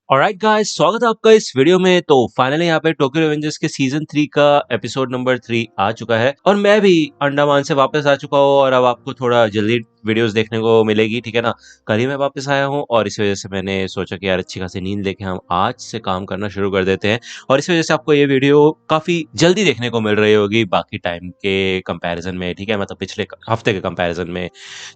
Alright guys, स्वागत है आपका इस वीडियो में। तो फाइनली यहाँ पे टोक्यो रिवेंजर्स के सीजन 3 का एपिसोड नंबर 3 आ चुका है और मैं भी अंडमान से वापस आ चुका हूँ और अब आपको थोड़ा जल्दी वीडियोस देखने को मिलेगी, ठीक है ना। कल ही मैं वापस आया हूँ और इस वजह से मैंने सोचा कि यार अच्छी खासी नींद लेके हम आज से काम करना शुरू कर देते हैं और इस वजह से आपको ये वीडियो काफी जल्दी देखने को मिल रही होगी बाकी टाइम के कंपैरिजन में, ठीक है, मतलब पिछले हफ्ते के कंपैरिजन में।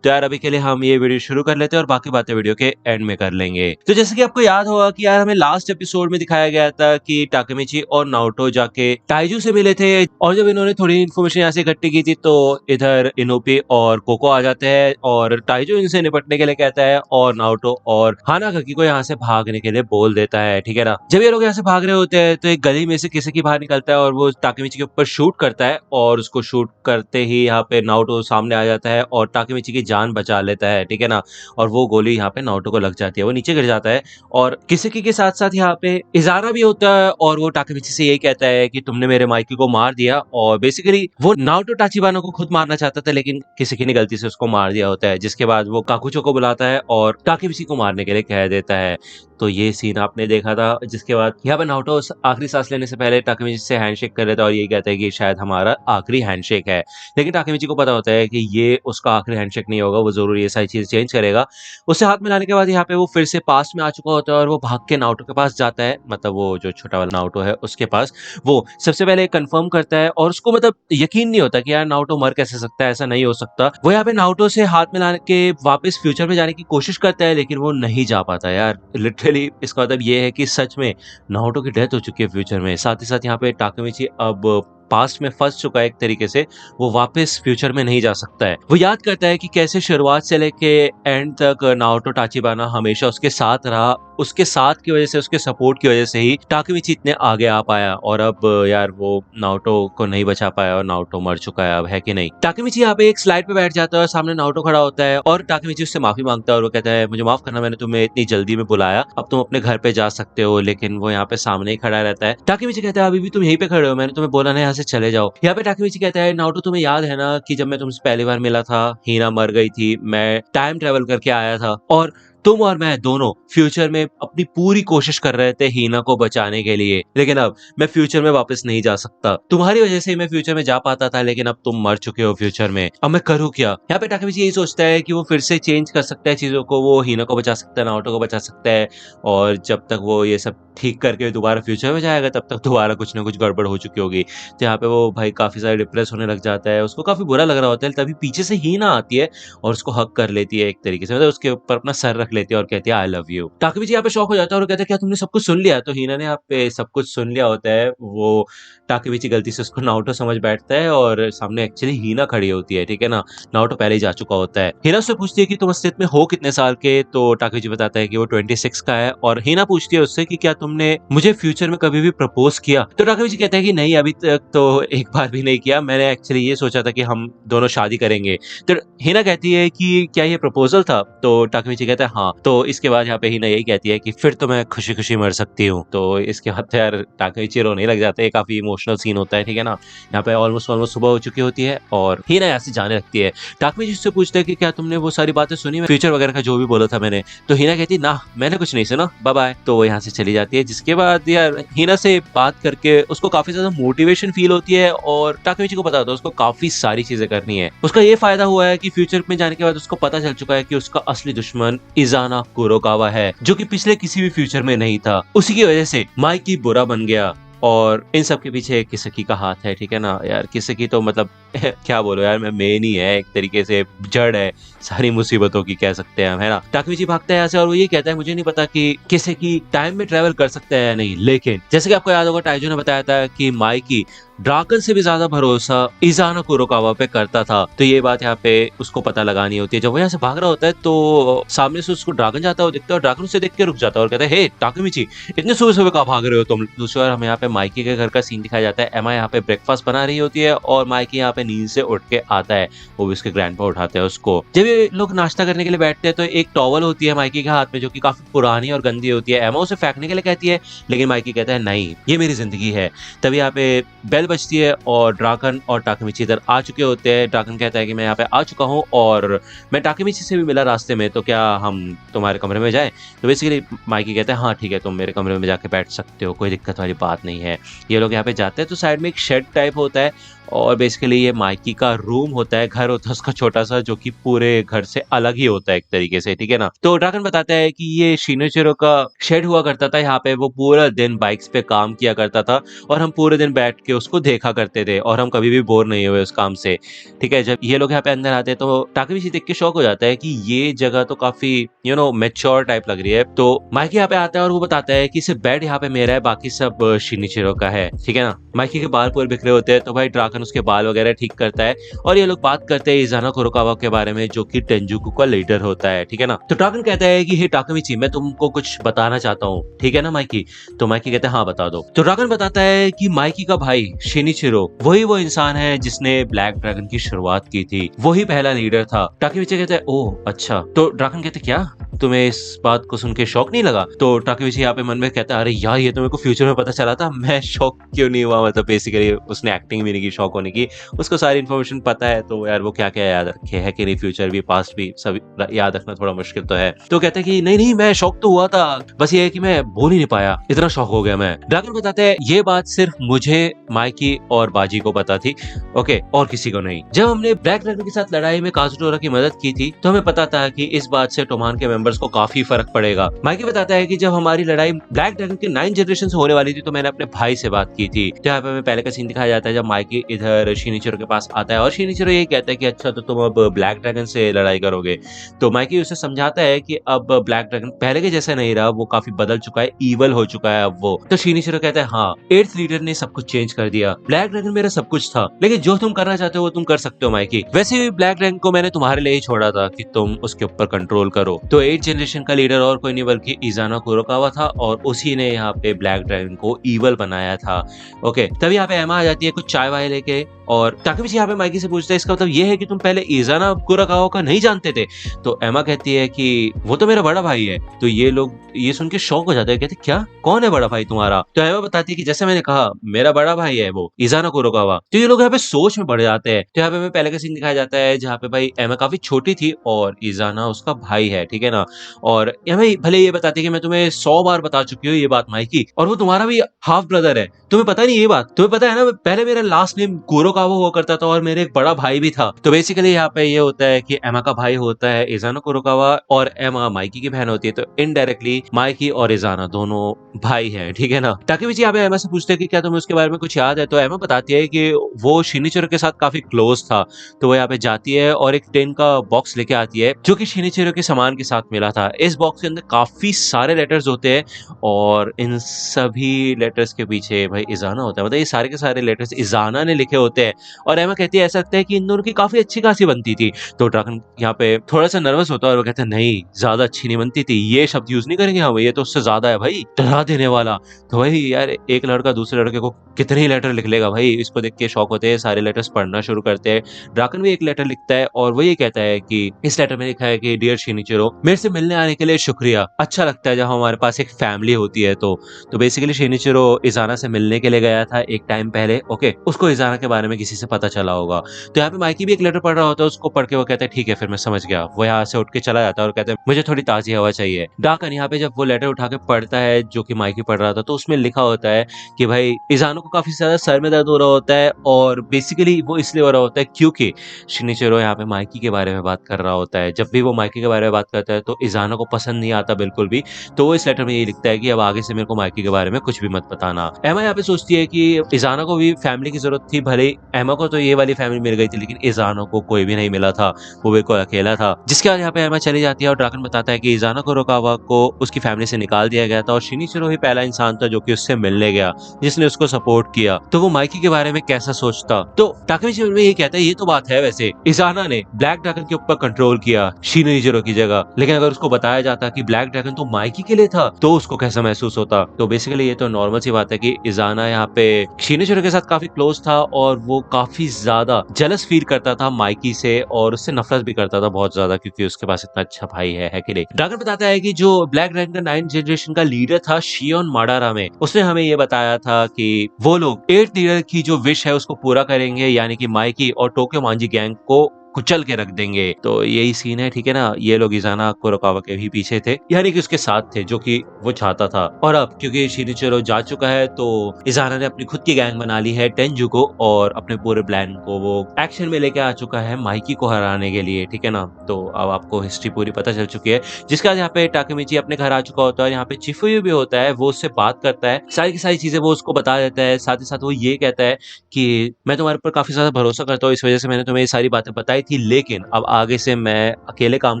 तो यार अभी के लिए हम ये वीडियो शुरू कर लेते हैं और बाकी बातें वीडियो के एंड में कर लेंगे। तो जैसे कि आपको याद होगा कि यार हमें लास्ट एपिसोड में दिखाया गया था कि टाकेमिची और नाओटो जाके टाइजू से मिले थे और जब इन्होंने थोड़ी इन्फॉर्मेशन यहाँ से इकट्ठी की थी तो इधर इनोपी और कोको आ जाते हैं और टाइजू इनसे निपटने के लिए कहता है और नाओटो और हानागाकी को यहाँ से भागने के लिए बोल देता है, ठीक है ना। जब ये लोग यहाँ से भाग रहे होते हैं तो एक गली में से किसी की बाहर निकलता है और वो टाकेमिची के ऊपर शूट करता है और उसको शूट करते ही यहाँ पे नाओटो सामने आ जाता है और टाकेमिची की जान बचा लेता है, ठीक है ना। और वो गोली यहाँ पे नाओटो को लग जाती है, वो नीचे गिर जाता है और किसी के साथ साथ यहाँ पे इजारा भी होता है और वो टाकेमिची से यही कहता है कि तुमने मेरे माइकी को मार दिया। और बेसिकली वो नाओटो टाचिबाना को खुद मारना चाहता था लेकिन किसी की ने गलती से उसको मार दिया होता है, जिसके बाद वो काकुचो को बुलाता है और टाकेमिची को मारने के लिए कह देता है। तो ये सीन आपने देखा था, जिसके बाद यहाँ पे नाओटो आखिरी सांस लेने से पहले टाकेमिची से हैंडशेक कर लेता है और यही कहता है कि शायद हमारा आखिरी हैंडशेक है। लेकिन टाकेमिची को पता होता है कि ये उसका आखिरी हैंडशेक नहीं होगा, वो जरूर ये सारी चीज चेंज करेगा। उससे हाथ मिलाने के बाद यहाँ पे वो फिर से पास्ट में आ चुका होता है और वो भाग के नाओटो के पास जाता है, मतलब वो जो छोटा वाला नाओटो है उसके पास। वो सबसे पहले कंफर्म करता है और उसको मतलब यकीन नहीं होता कि यार नाओटो मर कैसे सकता है, ऐसा नहीं हो सकता। वो यहाँ पे नाओटो से हाथ मिला के वापस फ्यूचर में जाने की कोशिश करता है लेकिन वो नहीं जा पाता यार। लिटरली इसका मतलब ये है कि सच में नाओटो की डेथ हो चुकी है फ्यूचर में। साथ ही साथ यहाँ पे टाकेमिची अब पास्ट में फंस चुका है एक तरीके से, वो वापस फ्यूचर में नहीं जा सकता है। वो याद करता है कि कैसे शुरुआत से लेके एंड तक नाओटो टाचिबाना हमेशा उसके साथ रहा, उसके साथ की वजह से, उसके सपोर्ट की वजह से ही टाकेमिची इतने आगे आ पाया और अब यार वो नाओटो को नहीं बचा पाया और नाओटो मर चुका है अब, है कि नहीं। टाकेमिची यहाँ पे एक स्लाइड पे बैठ जाता है और सामने नाओटो खड़ा होता है और टाकेमिची उससे माफी मांगता है और वो कहता है मुझे माफ करना, मैंने तुम्हें इतनी जल्दी में बुलाया, अब तुम अपने घर पे जा सकते हो। लेकिन वो यहाँ पे सामने ही खड़ा रहता है। टाकेमिची कहता है अभी भी तुम यहीं पे खड़े हो, मैंने तुम्हें बोला ना यहाँ से चले जाओ। यहाँ पे टाकेमिची कहता है नाओटो तुम्हें याद है ना कि जब मैं तुमसे पहली बार मिला था हीना मर गई थी, मैं टाइम ट्रेवल करके आया था और तुम और मैं दोनों फ्यूचर में अपनी पूरी कोशिश कर रहे थे हीना को बचाने के लिए, लेकिन अब मैं फ्यूचर में वापस नहीं जा सकता। तुम्हारी वजह से ही मैं फ्यूचर में जा पाता था लेकिन अब तुम मर चुके हो फ्यूचर में, अब मैं करूँ क्या। यहाँ पे टाकेमिची यही सोचता है कि वो फिर से चेंज कर सकता है चीजों को, वो हीना को बचा सकता है, नाओटो को बचा सकता है और जब तक वो ये सब ठीक करके दोबारा फ्यूचर में जाएगा तब तक दोबारा कुछ ना कुछ गड़बड़ हो चुकी होगी। तो यहाँ पे वो भाई काफी सारे डिप्रेस होने लग जाता है, उसको काफी बुरा लग रहा होता है। तभी पीछे से हीना आती है और उसको हक कर लेती है एक तरीके से, मतलब उसके ऊपर अपना सर रख लेती है और कहती है आई लव यू। टाकेमिची यहाँ पे शॉक हो जाता है और कहता है क्या तुमने सब कुछ सुन लिया। तो हीना ने यहाँ पे सब कुछ सुन लिया होता है, वो टाकेमिची गलती से उसको नाओटो समझ बैठता है और सामने एक्चुअली हीना खड़ी होती है, ठीक है ना। नाओटो पहले ही जा चुका होता है। हीना उससे पूछती है कि तुम अस्तित्व में हो कितने साल के, तो टाकेमिची बताता है कि वो 26 का है और हीना पूछती है उससे कि क्या तुमने मुझे फ्यूचर में कभी भी प्रपोज किया। तो टाकेमिची कहता है कि नहीं, अभी तक तो एक बार भी नहीं किया, मैंने एक्चुअली ये सोचा था कि हम दोनों शादी करेंगे। तो हीना कहती है कि क्या ये प्रपोजल था। तो टाकेमिची कहता है हाँ। तो इसके बाद यहाँ पे हीना यही कहती है कि फिर तो मैं खुशी खुशी मर सकती हूँ। तो इसके बाद तो यार टाकेमिची रोने लग जाते हैं, काफी इमोशनल सीन होता है, ठीक है ना। यहाँ पे ऑलमोस्ट सुबह हो चुकी होती है और हीना यहाँ से जाने लगती है। टाकेमिची उससे पूछता है कि क्या तुमने वो सारी बातें सुनी, फ्यूचर वगैरह का जो भी बोला था मैंने। तो हीना कहती ना, मैंने कुछ नहीं सुना, बाय बाय। तो वो यहाँ से चली जाती है। जिसके बाद यार हीना से बात करके उसको काफी ज्यादा मोटिवेशन फील होती है और टाकेमिची को पता होता है उसको काफी सारी चीजें करनी है। उसका ये फायदा हुआ है कि फ्यूचर में जाने के बाद उसको पता चल चुका है कि उसका असली दुश्मन इजाना कुरोकावा है, जो कि पिछले किसी भी फ्यूचर में नहीं था। उसी की वजह से माइकी बुरा बन गया और इन सब के पीछे किसकी का हाथ है, ठीक है ना। यार किसकी तो मतलब क्या बोलो यार, मैं मेन ही है एक तरीके से, जड़ है सारी मुसीबतों की, कह सकते हैं हम, है ना। टाकेमिची भागता है यहाँ से और वो ये कहता है मुझे नहीं पता कि किसी की टाइम में ट्रेवल कर सकता है या नहीं, लेकिन जैसे कि आपको याद होगा टाइजो ने बताया था कि माइकी ड्राकन से भी ज्यादा भरोसा इजाना कुरोकावा पे करता था। तो ये बात यहाँ पे उसको पता लगानी होती है। जब वो यहाँ से भाग रहा होता है तो सामने से उसको ड्रैगन जाता है, दिखता है और ड्रैगन उसे देख के रुक जाता है और कहता है हे टाकेमिची, इतने सुबह सुबह कहाँ भाग रहे हो तुम। दूसरी बार हमें यहाँ पे माइकी के घर का सीन दिखाया जाता है। एमा यहाँ पे ब्रेकफास्ट बना रही होती है और माइकी यहाँ पे नींद से उठ के आता है, वो भी उसके ग्रैंडपा उठाते हैं उसको। जब ये लोग नाश्ता करने के लिए बैठते हैं तो एक टॉवल होती है माइकी के हाथ में जो कि काफी पुरानी और गंदी होती है। एमा उसे फेंकने के लिए कहती है, लेकिन माइकी कहता है नहीं, ये मेरी जिंदगी है। तभी यहाँ पे बेल बजती है और ड्राकन और टाकेमिची इधर आ चुके होते हैं। ड्राकन कहता है कि मैं यहाँ पे आ चुका हूँ और मैं टाकेमिची से भी मिला रास्ते में, तो क्या हम तुम्हारे कमरे में जाएं? तो बेसिकली माइकी कहता है हाँ ठीक है, तुम मेरे कमरे में जाके बैठ सकते हो, कोई दिक्कत वाली बात नहीं है। ये लोग यहाँ पे जाते हैं तो साइड में एक शेड टाइप होता है और बेसिकली ये माइकी का रूम होता है, घर होता है उसका छोटा सा, जो कि पूरे घर से अलग ही होता है एक तरीके से, ठीक है ना। तो ड्राकन बताता है कि ये शिनोचिरो का शेड हुआ करता था, यहाँ पे वो पूरा दिन बाइक्स पे काम किया करता था और हम पूरे दिन बैठ के उसको देखा करते थे और हम कभी भी बोर नहीं हुए उस काम से, ठीक है। जब ये लोग यहाँ पे अंदर आते हैं तो टाकेमिची देख के शौक हो जाता है कि ये जगह तो काफी मैच्योर टाइप लग रही है। तो माइकी यहाँ पे आता है और वो बताता है कि सिर्फ बेड यहाँ पे मेरा है, बाकी सब शिनिचिरो का है, ठीक है ना। माइकी के बाल पूरे बिखरे होते हैं तो भाई ड्राकन उसके बाल वगैरह ठीक करता है और ये लोग बात करते हैं इज़ाना कुरोकावा के बारे में, जो कि टेंजुकु का लीडर होता है, ठीक है ना। तो ड्राकन कहता है कि हे टाकेमिची, मैं तुमको कुछ बताना चाहता हूँ, ठीक है ना माइकी। तो माइकी कहता है हाँ बता दो। तो ड्राकन बताता है कि माइकी का भाई शिनिचिरो वही वो इंसान है जिसने ब्लैक ड्रैगन की शुरुआत की थी, वही पहला लीडर था। टाकेमिची कहता है ओह अच्छा। तो ड्राकन कहते क्या तुम्हें इस बात को सुन के शौक नहीं लगा? तो टाकेमिची यहाँ पे मन में कहता है अरे यार ये तो मेरे को फ्यूचर में पता चला था, मैं शौक क्यों नहीं हुआ। मतलब बेसिकली उसने एक्टिंग भी नहीं की शौक होने की, उसको सारी इन्फॉर्मेशन पता है, तो यार वो क्या क्या याद रखे है कि नहीं, फ्यूचर भी पास्ट भी सब याद रखना थोड़ा मुश्किल तो है। तो कहते हैं कि नहीं नहीं मैं शौक तो हुआ था, बस ये है कि मैं बोल ही नहीं पाया, इतना शौक हो गया मैं। ड्रैगन बताते हैं ये बात सिर्फ मुझे, माइकी और बाजी को पता थी, ओके, और किसी को नहीं। जब हमने ब्लैक ड्रैगन के साथ लड़ाई में काजुटोरा की मदद की थी तो हमें पता था कि इस बात से टोमान के मेंबर्स को काफी फर्क पड़ेगा। माइकी बताता है कि जब हमारी लड़ाई ब्लैक ड्रैगन के 9 जनरेशन से होने वाली थी तो मैंने अपने भाई से बात की थी। तो यहाँ पे हमें पहले का सीन दिखाया जाता है जब माइकी इधर शिनिचिरो के पास आता है और शिनिचिरो ये कहता है कि अच्छा तो तुम अब ब्लैक ड्रैगन से लड़ाई करोगे। तो माइकी उसे समझाता है कि अब ब्लैक ड्रैगन पहले के जैसा नहीं रहा, वो काफी बदल चुका है, ईवल हो चुका है अब वो। तो शिनिचिरो कहता है हाँ, 8th लीडर ने सब कुछ चेंज कर दिया, ब्लैक ड्रैगन मेरा सब कुछ था, लेकिन जो तुम करना चाहते हो वो तुम कर सकते हो माइकी। वैसे भी ब्लैक ड्रैगन को मैंने तुम्हारे लिए ही छोड़ा था कि तुम उसके ऊपर कंट्रोल करो। तो 8th जनरेशन का लीडर और कोई नहीं बल्कि इज़ाना कुरोकावा था और उसी ने यहाँ पे ब्लैक ड्रैगन को ईवल बनाया था। ओके, तभी यहाँ पे एमा आ जाती है कुछ चाय वाय लेके और टाकेमिची यहाँ पे माइकी से पूछता है इसका मतलब ये है कि तुम पहले इज़ाना कुरोकावा का नहीं जानते थे? तो एमा कहती है कि वो तो मेरा बड़ा भाई है। तो ये लोग ये सुन के शौक हो जाते हैं, कहते क्या, कौन है बड़ा भाई तुम्हारा? तो एमा बताती है कि जैसे मैंने कहा मेरा बड़ा भाई है वो इज़ाना कुरोकावा। तो ये लोग यहाँ पे सोच में पड़ जाते हैं। तो यहाँ पे हमें पहले का सीन दिखाया जाता है जहाँ पे भाई एमा काफी छोटी थी और इज़ाना उसका भाई है, ठीक है ना। और हमें भले ये बताती है कि मैं तुम्हें 100 बार बता चुकी हूँ ये बात माइकी, और वो तुम्हारा भी हाफ ब्रदर है, तुम्हें पता नहीं ये बात? तुम्हें पता है ना पहले मेरा लास्ट नेम कुरोकावा हुआ करता था और मेरे एक बड़ा भाई भी था। तो बेसिकली यहाँ पे ये होता है कि एमा का भाई होता है इज़ाना कुरोकावा और एमा माइकी की बहन होती है, तो इनडायरेक्टली माइकी और इज़ाना दोनों भाई हैं, ठीक है ना। टाकेमिची यहाँ पे एमा से पूछते हैं कि क्या तुम्हें उसके बारे में कुछ याद है? तो एमा बताती है कि वो शिनिचिरो के साथ काफी क्लोज था। तो वो यहाँ पे जाती है और एक टेन का बॉक्स लेके आती है जो कि शिनिचिरो के सामान के साथ मिला था। इस बॉक्स के अंदर काफी सारे लेटर्स होते हैं और इन सभी लेटर्स के पीछे भाई इज़ाना होता है, मतलब ये सारे के सारे लेटर्स इज़ाना ने लिखे होते हैं। और एमा कहती है ऐसा लगता है कि इन दोनों की काफी अच्छी खासी बनती थी। तो ड्रैगन यहाँ पे थोड़ा सा नर्वस होता है और वो कहता है नहीं, ज्यादा अच्छी नहीं बनती थी, ये शब्द यूज नहीं करेंगे हम, ये तो उससे ज्यादा है भाई, डरा देने वाला। तो भाई यार एक लड़का दूसरे लड़के को कितने ही लेटर लिख लेगा भाई। इसको देख के शौक होते हैं, सारे लेटर्स पढ़ना शुरू करते हैं। ड्रैगन भी एक लेटर लिखता है और वो ये कहता है कि इस लेटर में लिखा है कि डियर शिनिचिरो, मेरे से मिलने आने के लिए शुक्रिया, अच्छा लगता है जब हमारे पास एक फैमिली होती है। तो बेसिकली शिनिचिरो इज़ाना से मिलने के लिए गया था एक टाइम पहले, ओके, उसको इज़ाना के बारे में किसी से पता चला होगा। तो यहाँ पे माइकी भी एक लेटर पढ़ रहा होता है, उसको पढ़ के वो कहता है ठीक है फिर मैं समझ गया। वो यहाँ से उठ के चला जाता है और कहता है मुझे थोड़ी ताजी हवा चाहिए। ड्रैगन यहाँ पे जब वो लेटर उठा के पढ़ता है जो कि माइकी पढ़ रहा था, तो उसमें लिखा होता है कि भाई इज़ाना को काफी ज्यादा सर में दर्द हो रहा होता है और बेसिकली वो इसलिए हो रहा होता है क्योंकि शिनिचिरो यहाँ पे माइकी के बारे में बात कर रहा होता है। जब भी वो माइकी के बारे में बात करता है तो इज़ाना को पसंद नहीं आता बिल्कुल भी। तो वो इस लेटर में ये लिखता है कि अब आगे से मेरे को माइकी के बारे में कुछ भी मत बताना। एमा यहाँ पे सोचती है कि इज़ाना को भी फैमिली की जरूरत थी, भले एमा को तो ये वाली फैमिली मिल गई थी लेकिन इज़ाना को कोई भी नहीं मिला था, वो बिल्कुल अकेला था। जिसके बाद यहाँ पे एमा चली जाती है और ड्रैगन बताता है कि इज़ाना कुरोकावा को उसकी फैमिली से निकाल दिया गया था और शिनिचिरो ही पहला इंसान था जो कि उससे मिलने गया, जिसने उसको सपोर्ट किया। तो वो माइकी के बारे में कैसा सोचता? तो टाकेमिची में ये कहता है ये तो बात है, वैसे इज़ाना ने ब्लैक ड्रैगन के ऊपर कंट्रोल किया शिनिचिरो की जगह, लेकिन अगर उसको बताया जाता कि ब्लैक ड्रैगन तो माइकी के लिए था तो उसको कैसा महसूस होता? तो बेसिकली ये तो नॉर्मल सी बात है कि इज़ाना यहाँ पे शिनिचिरो के साथ काफी क्लोज था और वो वो काफी ज्यादा जेलस फील करता था माइकी से और उससे नफरत भी करता था बहुत ज्यादा, क्योंकि उसके पास इतना अच्छा भाई है कि नहीं। ड्रैगन बताता है कि जो ब्लैक ड्रैगन का 9th जनरेशन का लीडर था शियोन माडारा में, उसने हमें ये बताया था कि वो लोग 8th लीडर की जो विश है उसको पूरा करेंगे, यानी कि माइकी और टोक्यो मांजी गैंग को कुचल के रख देंगे। तो यही सीन है, ठीक है ना। ये लोग इजाना कुरोकावा के भी पीछे थे, यानी कि उसके साथ थे, जो कि वो चाहता था। और अब क्योंकि शिनिचिरो जा चुका है तो इजाना ने अपनी खुद की गैंग बना ली है टेंजू और अपने पूरे प्लान को वो एक्शन में लेके आ चुका है माइकी को हराने के लिए, ठीक है ना। तो अब आपको हिस्ट्री पूरी पता चल चुकी है, जिसके बाद यहाँ पे टाकेमिची अपने घर आ चुका होता है। यहाँ पे चिफुयु भी होता है, वो उससे बात करता है, सारी की सारी चीजें वो उसको बता देता है। साथ ही साथ वो ये कहता है कि मैं तुम्हारे ऊपर काफी ज्यादा भरोसा करता हूँ, इस वजह से मैंने तुम्हें ये सारी बातें बताई थी, लेकिन अब आगे से मैं अकेले काम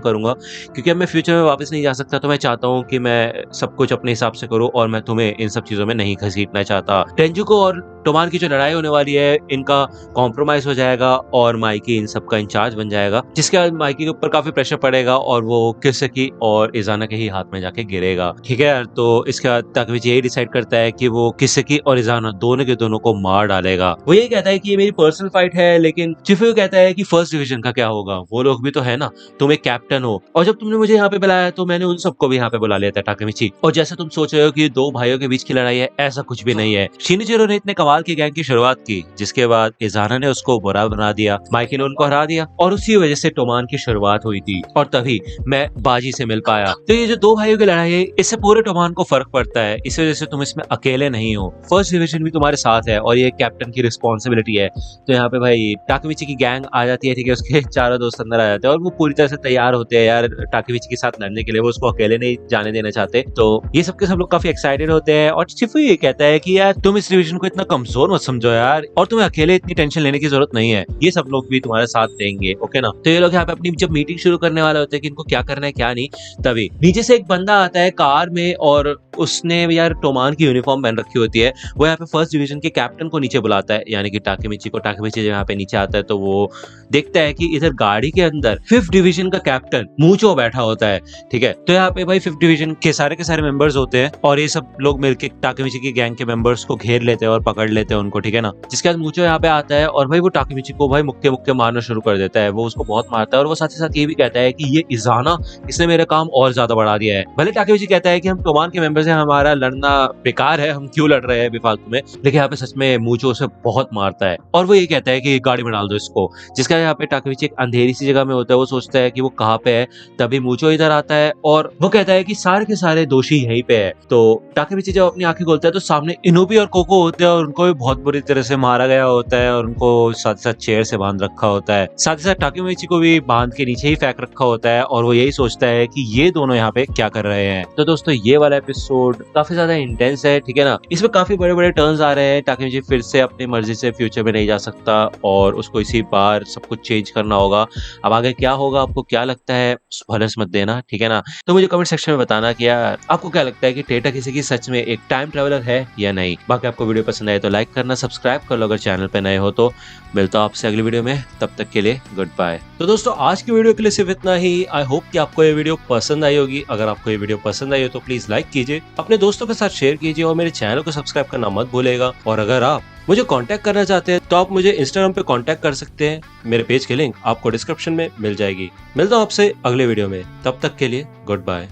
करूंगा क्योंकि अब मैं फ्यूचर में वापस नहीं जा सकता। तो मैं चाहता हूँ कि मैं सब कुछ अपने हिसाब से करूँ और मैं तुम्हें इन सब चीजों में नहीं घसीटना चाहता। टेंजुको और टोमान की जो लड़ाई होने वाली है, इनका कॉम्प्रोमाइज हो जाएगा और माइकी इन सब का इंचार्ज बन जाएगा, जिसके बाद माइकी के ऊपर काफी प्रेशर पड़ेगा और वो किसकी और इजाना के ही हाथ में जाके गिरेगा, ठीक है। तो इसके बाद ताकेमिची यही डिसाइड करता है कि वो किसकी और इजाना दोनों के दोनों को मार डालेगा। वो यही कहता है कि ये मेरी पर्सनल फाइट है, लेकिन चिफुयु कहता है कि फर्स्ट डिवीजन का क्या होगा, वो लोग भी तो है ना, तुम एक कैप्टन हो और जब तुमने मुझे यहाँ पे बुलाया तो मैंने उन सबको भी यहाँ पे बुला लिया था टाकेमिची। और जैसे तुम सोच रहे हो कि दो भाइयों के बीच की लड़ाई है, ऐसा कुछ भी नहीं है। शिनिचिरो ने इतने कमाल की गैंग की शुरुआत की, जिसके बाद इजाना ने उसको बुरा बना दिया, माइकी ने उनको हरा दिया और उसी वजह से टोमान की शुरुआत हुई थी और तभी मैं बाजी से मिल पाया। तो ये जो दो भाइयों की लड़ाई है, इससे पूरे टोमान को फर्क पड़ता है, इस वजह से तुम इसमें अकेले नहीं हो, फर्स्ट डिवीजन भी तुम्हारे साथ है और ये कैप्टन की रिस्पॉन्सिबिलिटी है। तो यहाँ पे भाई टाकेमिची की गैंग आ जाती है, ठीक है, उसके चारों दोस्त अंदर आ जाते हैं और वो पूरी तरह से तैयार होते हैं यार टाकेमिची के साथ लड़ने के लिए, वो उसको अकेले नहीं जाने देना चाहते। तो ये सबके सब लोग काफी एक्साइटेड होते हैं और चिफुयु ये कहता है कि यार तुम इस डिवीजन को इतना कमजोर मत समझो यार, और तुम्हें अकेले इतनी टेंशन लेने की जरूरत नहीं है, ये सब लोग भी तुम्हारे साथ देंगे, ओके ना। तो ये लोग यहाँ पे अपनी जब मीटिंग शुरू करने वाले होते हैं कि इनको क्या करना है क्या नहीं, तभी नीचे से एक बंदा आता है कार में और उसने यार टोमान की यूनिफॉर्म पहन रखी होती है। वो यहाँ पे फर्स्ट डिवीजन के कैप्टन को नीचे बुलाता है, यानी कि टाकेमिची को। टाकेमिची जब यहाँ पे नीचे आता है तो वो देखता है कि इधर गाड़ी के अंदर 5th डिवीजन का कैप्टन मूचो बैठा होता है, ठीक है। तो यहाँ पे भाई 5th डिवीजन के सारे मेंबर्स होते हैं और ये सब लोग मिलकर टाकेमिची की गैंग के मेंबर्स को घेर लेते हैं और पकड़ लेते हैं उनको, ठीक है ना। जिसके बाद मूचो यहाँ पे आता है और भाई वो टाकेमिची को भाई मुक्के मुक्के मारना शुरू कर देता है, वो उसको बहुत मारता है और वो साथ ही साथ ये भी कहता है कि ये इजाना, इसने मेरा काम और ज्यादा बढ़ा दिया है। भले टाकेमिची कहता है कि हम टोमान के मेंबर्स हैं, हमारा लड़ना बेकार है, हम क्यों लड़ रहे हैं बेफालतू में, लेकिन यहाँ पे सच में मूचो उसे बहुत मारता है और वो ये कहता है कि गाड़ी में डाल दो इसको। जिसका यहाँ पे टाकेमिची एक अंधेरी सी जगह में होता है, वो सोचता है कि वो कहाँ पे है, तभी मूचो इधर आता है और वो कहता है कि सारे के सारे दोषी यहीं पे है। तो टाकेमिची जब अपनी आंखें खोलता है तो सामने इनोबी और कोको होते हैं और उनको भी बहुत बुरी तरह से मारा गया होता है और उनको साथ साथ चेयर से बांध रखा होता है, साथ ही साथ टाकेमिची को भी बांध के नीचे ही फेंक रखा होता है और वो यही सोचता है कि ये दोनों यहाँ पे क्या कर रहे हैं। तो दोस्तों ये वाला एपिसोड काफी ज्यादा इंटेंस है, ठीक है ना। इसमें काफी बड़े बड़े टर्न्स आ रहे हैं, टाकेमिची फिर से अपनी मर्जी से फ्यूचर में नहीं जा सकता और उसको इसी बार सब कुछ चेंज करना होगा। अब आगे क्या होगा, आपको क्या लगता है, स्पॉयलर्स मत देना, ठीक है ना। तो मुझे कमेंट सेक्शन में बताना कि यार आपको क्या लगता है कि टेटा किसी सच में एक टाइम ट्रेवलर है या नहीं। बाकी आपको वीडियो पसंद आए तो लाइक करना, सब्सक्राइब कर लो अगर चैनल पे नए हो तो। मिलता हूं आपसे अगली वीडियो में, तब तक के लिए गुड बाय। तो दोस्तों आज की वीडियो के लिए सिर्फ इतना ही। आई होप कि आपको ये वीडियो पसंद आई होगी। अगर आपको ये वीडियो पसंद आई हो तो प्लीज लाइक कीजिए, अपने दोस्तों के साथ शेयर कीजिए और मेरे चैनल को सब्सक्राइब करना मत भूलेगा। और अगर आप मुझे कांटेक्ट करना चाहते हैं तो आप मुझे इंस्टाग्राम पे कांटेक्ट कर सकते हैं, मेरे पेज की लिंक आपको डिस्क्रिप्शन में मिल जाएगी। मिलता हूं आपसे अगले वीडियो में, तब तक के लिए गुड बाय।